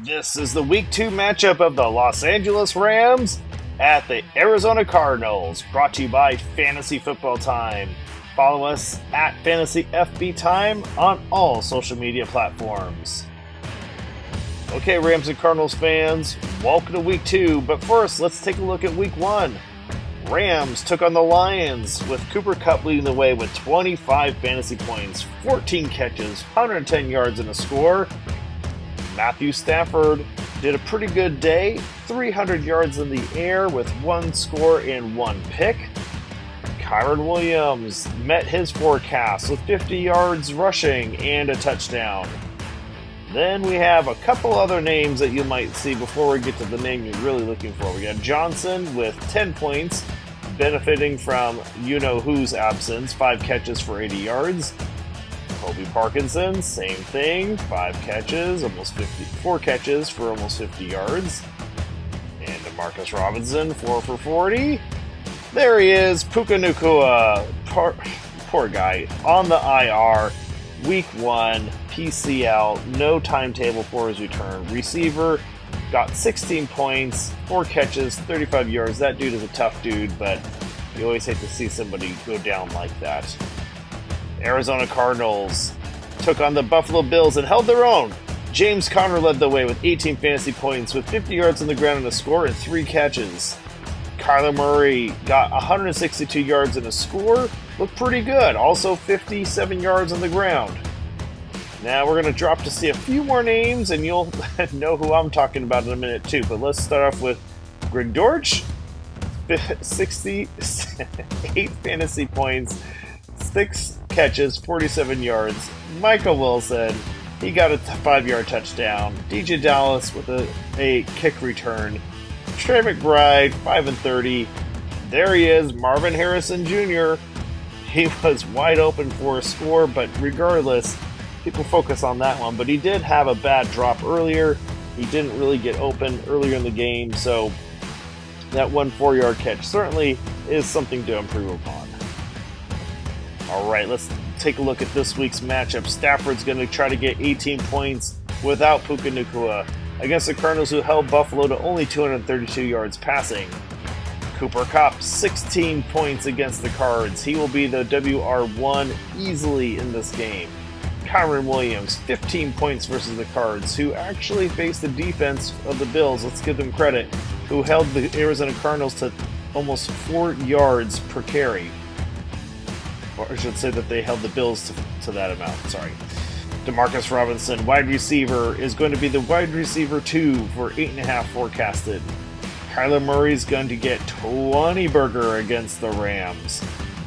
This is the Week 2 matchup of the Los Angeles Rams at the Arizona Cardinals, brought to you by Fantasy Football Time. Follow us at Fantasy FB Time on all social media platforms. Okay, Rams and Cardinals fans, welcome to Week 2, but first, let's take a look at Week 1. Rams took on the Lions, with Cooper Kupp leading the way with 25 fantasy points, 14 catches, 110 yards, and a score. Matthew Stafford did a pretty good day, 300 yards in the air with 1 score and 1 pick. Kyren Williams met his forecast with 50 yards rushing and a touchdown. Then we have a couple other names that you might see before we get to the name you're really looking for. We got Johnson with 10 points, benefiting from you-know-who's absence, 5 catches for 80 yards. Colby Parkinson, same thing, 4 catches for almost 50 yards. And Demarcus Robinson, 4 for 40. There he is, Puka Nacua, poor guy, on the IR. Week 1, PCL, no timetable for his return. Receiver, got 16 points, 4 catches, 35 yards. That dude is a tough dude, but you always hate to see somebody go down like that. Arizona Cardinals took on the Buffalo Bills and held their own. James Conner led the way with 18 fantasy points with 50 yards on the ground and a score and 3 catches. Kyler Murray got 162 yards and a score. Looked pretty good. Also 57 yards on the ground. Now we're going to drop to see a few more names, and you'll know who I'm talking about in a minute too. But let's start off with Dortch, 68 fantasy points, 6 catches, 47 yards. Michael Wilson, he got a 5-yard touchdown. DeeJay Dallas with a kick return. Trey McBride, 5 and 30. There he is, Marvin Harrison Jr. He was wide open for a score, but regardless, people focus on that one. But he did have a bad drop earlier. He didn't really get open earlier in the game, so that 1 4-yard catch certainly is something to improve upon. All right, let's take a look at this week's matchup. Stafford's going to try to get 18 points without Puka Nacua against the Cardinals, who held Buffalo to only 232 yards passing. Cooper Kupp, 16 points against the Cards. He will be the WR1 easily in this game. Kyren Williams, 15 points versus the Cards, who actually faced the defense of the Bills, let's give them credit, who held the Arizona Cardinals to almost 4 yards per carry. Or I should say that they held the Bills to that amount, sorry. Demarcus Robinson, wide receiver, is going to be the wide receiver 2 for 8.5 forecasted. Kyler Murray's going to get 20 burger against the Rams.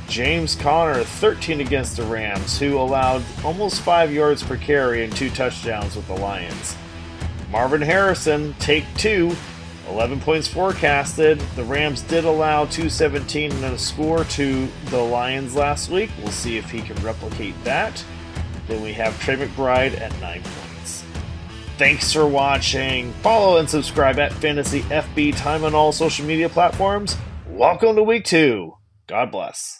James Conner, 13 against the Rams, who allowed almost 5 yards per carry and 2 touchdowns with the Lions. Marvin Harrison, take 2, 11 points forecasted. The Rams did allow 217 and a score to the Lions last week. We'll see if he can replicate that. Then we have Trey McBride at 9 points. Thanks for watching. Follow and subscribe at Fantasy FB Time on all social media platforms. Welcome to Week 2. God bless.